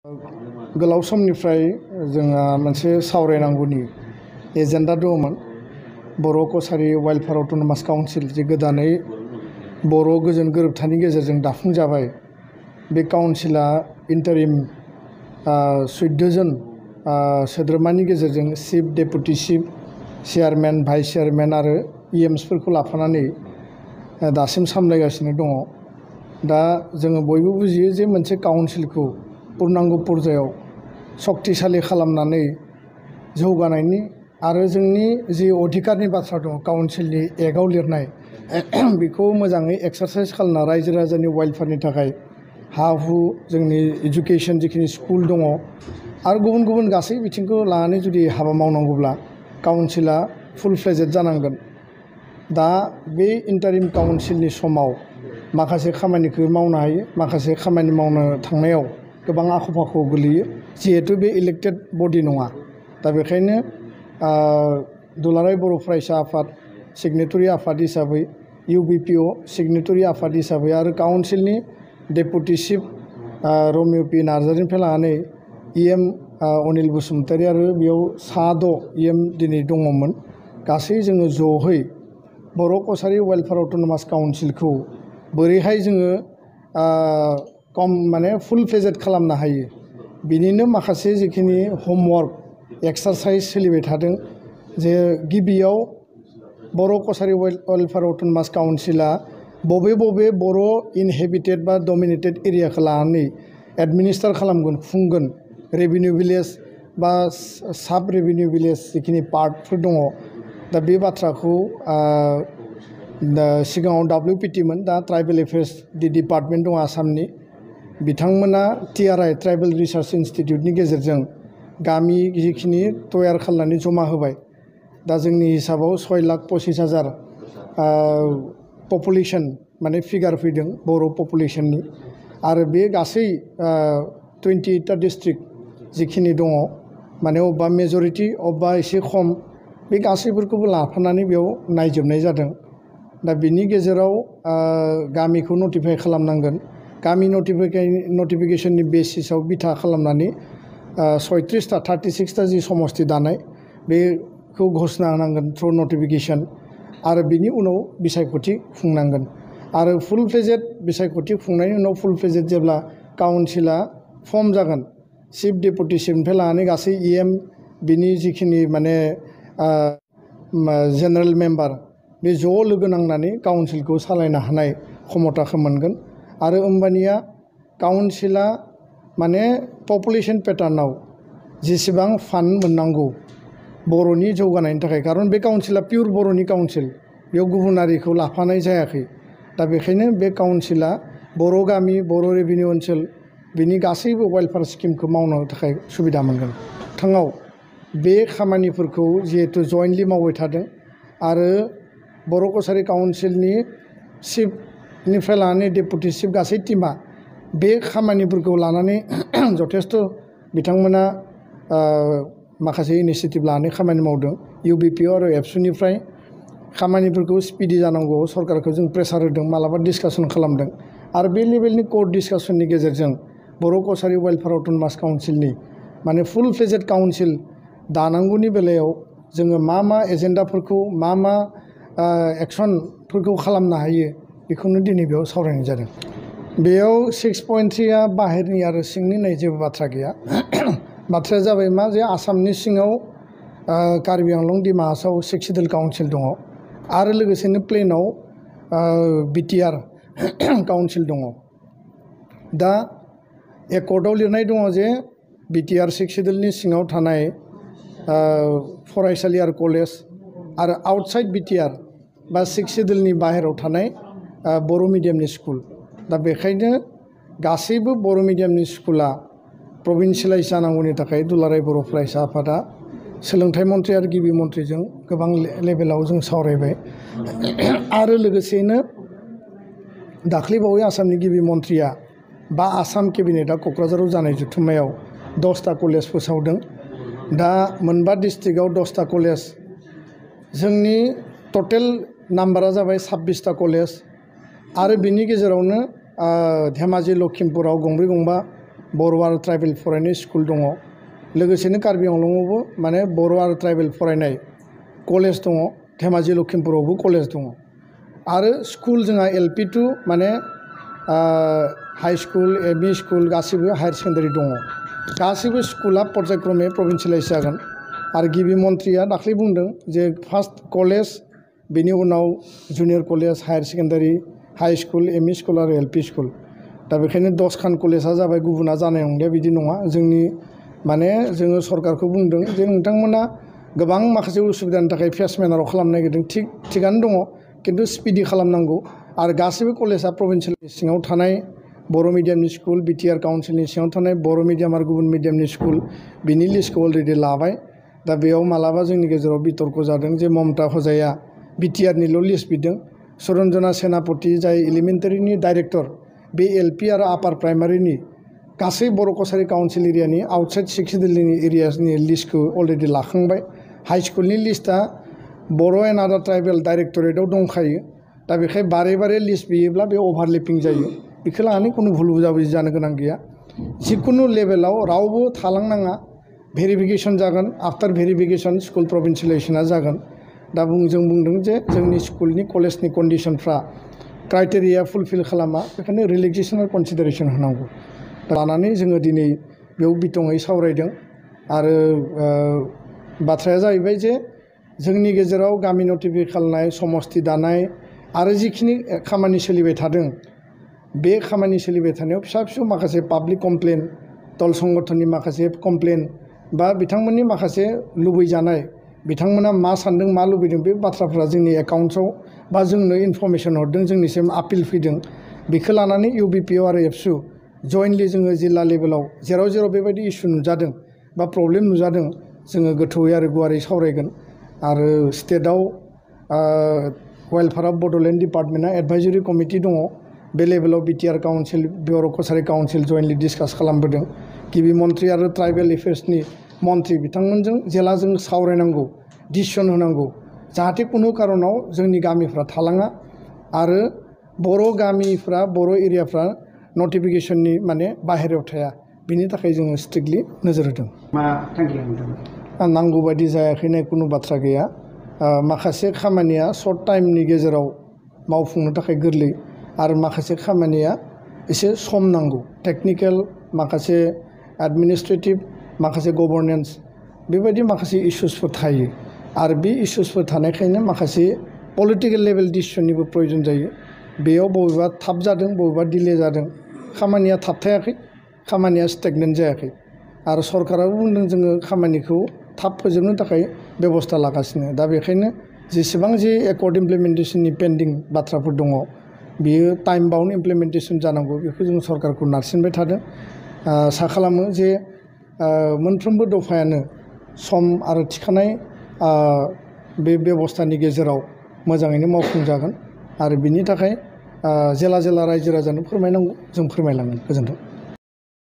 गोलाव समनिफ्राय जोंहा मोनसे सावरायनांगौनि एजेन्डा दंमोन। बर' कसारी वेलफेयार अट'नमास काउन्सिल जे गोदानै बर' गोजोन गोरोबथानि गेजेरजों दाफुंजाबाय। बे काउन्सिला इन्टारिम 14 जन सोद्रोमानि गेजेरजों chief, deputy chief, chairman, vice chairman आरो इएमसफोरखौ लाफानानै दासिम सामलायगासिनो दङ। दा जोङो बयबो बुजियो जे मोनसे काउन्सिलखौ पूर्णांग पर्यायाव शक्तिशाली खालामनानै जौगानायनि आरो जोंनि जि अधिकारनि बाथ्रा दं काउन्सिलनि एक्टआव लिरनाय बेखौ मोजाङै एक्सारसाइज खालामना रायजो राजानि वेलफेयारनि थाखाय हा हु जोंनि एजुकेशन जिखिनि स्कुल दङ आरो गुबुन गुबुन गासै बिथिंखौ लानानै जुदि हाबा मावनांगौब्ला काउन्सिला फुल फ्लेजेड जानांगोन। दा बे इन्टारिम काउन्सिलनि समाव माखासे खामानिखौ मावनो हायो, माखासे खामानि मावनो थांनायाव गोबां आख' फाख' गोलैयो जिहेतु बे इलेक्टेड बडि नङा। दा बेखायनो दुलाराय बर' फरायसा आफाद सिगनेटरि आफाद हिसाबै UBPO सिगनेटरि आफाद हिसाबै आरो काउन्सिलनि डेपुटि चिफ रमिअ पि नार्जारिनिफ्राय लानानै EM अनिल बसुमतारी आरो बेयाव 6 EM दिनै दङमोन। गासै जोङो ज'है बर' कसारी वेलफेयार अट'नमास काउन्सिलखौ बोरैहाय जोङो माने फुल फ्लेजेड खालामनो हायो बिनिनो माखासे जिखिनि होमवर्क एक्सारसाइज सोलिबाय थादों। जे गिबियाव बर' कसारी वेलफेयार अट'नमास काउन्सिला बबे बर' इनहेबिटेड बा डमिनेटेड एरियाखौ लानानै एडमिनिस्ट्रेट खालामगोन, खुंगोन, रेभिनिउ भिलेज बा साब रेभिनिउ भिलेज जिखिनि पार्टफोर दङ। दा बे बाथ्राखौ दा सिगाङाव WPT मोन, दा ट्राइबेल एफेयार्स डिपार्टमेन्ट दं आसामनि, बिथांमोना TRI ट्राइबेल रिसार्च इन्स्टिट्यूटनि गेजेरजों गामि जिखिनि तयार खालामनानै जमा होबाय। दा जोंनि हिसाबाव 6,25,000 पपुलेशन माने फिगार फैदों बर' पपुलेशननि आरो बे गासै 28टा डिस्ट्रिक्ट जिखिनि दङ माने अबेबा मेजरिटी अबेबा एसे खम बे गासैफोरखौबो लाफानानै बेयाव नायजोबनाय जादों। दा बिनि गेजेराव गामिखौ नटिफाइ खालामनांगोन। गामि नटिफिकेशननि बेसिसाव बिथा खालामनानै 36टा जि समस्ति दानाय बेखौ घोषणा होनांगोन थ्रु नटिफिकेशन आरो बिनि उनाव बिसायख'थि खुंनांगोन आरो फुल फ्लेजेड बिसायख'थि खुंनायनि उनाव फुल फ्लेजेड जेब्ला काउन्सिला फर्म जागोन चिफ, डेपुटि चिफनिफ्राय लानानै गासै EM बिनि जिखिनि माने जेनेरेल मेम्बार बे ज' लोगो नांनानै काउन्सिलखौ सालायनो हानाय क्षमताखौ मोनगोन आरो होमबानिया काउन्सिला माने पपुलेशन पेटार्नाव जेसेबां फान्ड मोननांगौ बर'नि जौगानायनि थाखाय, खारन बे काउन्सिला पियर बर'नि काउन्सिल, बेयाव गुबुनारिखौ लाफानाय जायाखै। दा बेखायनो बे काउन्सिला बर' गामि, बर' रेभिनिउ ओनसोल बिनि गासैबो वेलफेयार स्किमखौ मावनो थाखाय सुबिदा मोनगोन। थाङाव बे खामानिफोरखौ जिहेतु जयेन्टलि मावबाय थादों आरो बर' कसारी काउन्सिलनि चिफनिफ्राय लानानै डेपुटि चिफ गासै टिमा बे खामानिफोरखौ लानानै जथेस्थ' बिथांमोना माखासे इनिसियेटिभ लानानै खामानि मावदों। UBPO आरो एबसुनिफ्राय खामानिफोरखौ स्पिडि जानांगौ सरकारखौ जों प्रेसार होदों, मालाबा डिसकासन खालामदों आरो बे लेभेलनि कोर डिसकासननि गेजेरजों बर' कसारी वेलफेयार अट'नमास काउन्सिलनि माने फुल फ्लेजेड काउन्सिल दानांगौनि बेलायाव जोङो मा एजेन्डाफोरखौ मा एक्सनफोरखौ खालामनो हायो बेखौनो दिनै बेयाव सावरायनाय जादों। बेयाव 6.3आ बाहेरनि आरो सिंनि होननाय जेबो बाथ्रा गैया। बाथ्राया जाबाय मा जे आसामनि सिङाव कार्बि आंलं डिमा हासाव 6 सिडुल काउन्सिल दङ आरो लोगोसेनो प्लेनाव BTR काउन्सिल दङ। दा एकर्डआव लिरनाय दङ जे BTR 6 सिडुलनि सिङाव थानाय फरायसालि आरो कलेज आरो आउटसाइड BTR बा 6 सिडुलनि बाहेरायाव थानाय बर' मिडियामनि स्कुल। दा बेखायनो गासैबो बर' मिडियामनि स्कुला प्रभिन्सियेलाइज जानांगौनि थाखाय दुलाराय बर' फरायसा आफादा सोलोंथाइ मन्थ्रि आरो गिबि मन्थ्रिजों गोबां लेभेलाव जों सावरायबाय आरो लोगोसेनो दाख्लैबावै आसामनि गिबि मन्थ्रिया बा आसाम केबिनेटआ क'क्राझाराव जानाय जथुम्मायाव 10टा कलेज फोसावदों। दा मोनबा डिस्ट्रिक्टआव 10टा कलेज, जोंनि टटेल नाम्बारा जाबाय 26टा कलेज आरो बिनि गेजेरावनो धेमाजि लखिमपुराव गंब्रै गंबा बर' आरो ट्राइबेल फरायनाय स्कुल दङ लोगोसेनो कार्बि आंलंआवबो माने बर' आरो ट्राइबेल फरायनाय कलेज दङ धेमाजि लखिमपुरावबो कलेज दङ आरो स्कुल जोंहा LP टु माने हाई स्कुल एमइ स्कुल गासिबो हायर सेकेन्डारि दङ गासिबो स्कुला पर्यायक्रमे प्रभिन्सियेलाइज जागोन आरो गिबि मन्थ्रिया दाख्लै बुंदों जे फार्स्ट कलेज बेनि उनाव junior college higher secondary high school ME school आरो LP स्कुल दा बेखायनो 10 खान कलेजा जाबाय गुबुना जानाय नंलिया बिदि नङा जोंनि माने जोङो सरकारखौ बुंदों जे नोंथांमोना गोबां माखासे उसुबिदानि थाखाय फेस मेनाराव खालामनो नागिरदों थिगानो दङ किन्तु स्पिडि खालामनांगौ आरो गासिबो कलेजा प्रभिन्सियेल सिङाव थानाय बर' मिडियामनि स्कुल BTR काउन्सिलनि सिङाव थानाय बर' मिडियाम आरो गुबुन मिडियामनि स्कुल बिनि लिस्टखौ अलरेडि लाबाय दा बेयाव मालाबा जोंनि गेजेराव बितर्क जादों जे ममता हजाया BTRनिल' लिस्ट बिदों सरन्जना सेनापति जाय एलिमेन्टारिनि डाइरेक्टर बे LP आरो आपार प्राइमारिनि गासै बर' कसारि काउन्सिल एरियानि आउटसाइड 6 दिल्लीनि एरियासनि लिस्टखौ अलरेडि लाखांबाय हाई स्कुलनि लिस्टआ बर' एन्ड आदार ट्राइबेल डाइरेक्टरेटआव दंखायो दा बेखाय बारे बारे लिस्ट बियोब्ला बे अभारलेपिं जायो बेखौ लानानै खुनु भुल बुजाबुजि जानो गोनां गैया जिखुनु लेभेलाव रावबो थालांनाङा भेरिफिकेसन जागोन आफ्टार भेरिफिकेसन स्कुल प्रभिन्सियेलाइजेसना जागोन दा जों बुंदों जे जोंनि स्कुलनि कलेजनि कन्डिसनफ्रा क्राइटेरिया फुलफिल खालामा बेखायनो रिलेक्सेसन आरो कनसिडारेसन होनांगौ लानानै जोङो दिनै बेयाव बिथङै सावरायदों आरो बाथ्राया जाहैबाय जे जोंनि गेजेराव गामि नटिफाइ खालामनाय समस्ति दानाय आरो जिखिनि खामानि सोलिबाय थादों बे खामानि सोलिबाय थानायाव फिसा फिसौ माखासे पाब्लिक कमप्लेन दल संगठननि माखासे कमप्लेन बा बिथांमोननि माखासे लुबैजानाय बिथांमोना मा सान्दों मा लुबैदों बे बाथ्राफ्रा जोंनि एकाउन्ट्सआव बा जोंनो इनफरमेसन हरदों जोंनिसिम आपिल फैदों बेखौ लानानै UBPO आरो एबसु जयेन्टलि जोङो जिल्ला लेभेलाव जेराव जेराव बेबायदि इस्यु नुजादों बा प्रब्लेम नुजादों जोङो गोथौयै आरो गुवारै सावरायगोन आरो स्टेटआव वेलफेयार अफ बड'लेण्ड डिपार्टमेन्टआ एडभाइजरि कमिटि दङ बे लेभेलाव BTR काउन्सिल बर' कसारि काउन्सिल जयेन्टलि डिसकास खालामबोदों गिबि मन्थ्रि आरो ट्राइबेल एफेयार्सनि मन्थ्रि बिथांमोनजों जेला जों सावरायनांगौ डिसिसन होनांगौ जाहाथे कुनु कारनाव जोंनि गामिफ्रा थालाङा आरो बर' गामिफ्रा बर' एरियाफ्रा नटिफिकेसननि माने बाहेरायाव थाया बिनि थाखाय जोङो स्ट्रिक्टलि नोजोर होदों मा थांखि लादों नांगौ बायदि जायाखैनाय कुनु बाथ्रा गैया माखासे खामानिया सर्ट टाइमनि गेजेराव मावफुंनो थाखाय गोरलै आरो माखासे खामानिया एसे सम नांगौ टेक्निकेल माखासे एडमिनिस्ट्रेटिभ माखासे गभर्नेन्स बेबायदि माखासे इश्युसफोर थायो आरो बे इश्युसफोर थानायखायनो माखासे पलिटिकेल लेभेल डिसिसननिबो प्रयोजन जायो बेयाव बबेबा थाब जादों बबेबा डिले जादों खामानिया थाबथायाखै खामानिया स्टेगनेन्ट जायाखै आरो सरकाराबो बुंदों जोङो खामानिखौ थाब फोजोबनो थाखाय बेबस्था लागासिनो दा बेखायनो जेसेबां जे एकर्ड इमप्लिमेन्टेसननि पेन्डिं बाथ्राफोर दङ बियो टाइम बाउन्ड इमप्लिमेन्टेसन जानांगौ बेखौ जों सरकारखौ नारसिनबाय थादों आसा खालामो जे मोनफ्रोमबो दफायानो सम आरो थिखानाय बे बेबस्थानि गेजेराव मोजाङैनो मावफुंजागोन आरो बिनि थाखाय जेला जेला रायजो राजानो फोरमायनांगौ जों फोरमायलांगोन गोजोन्थों।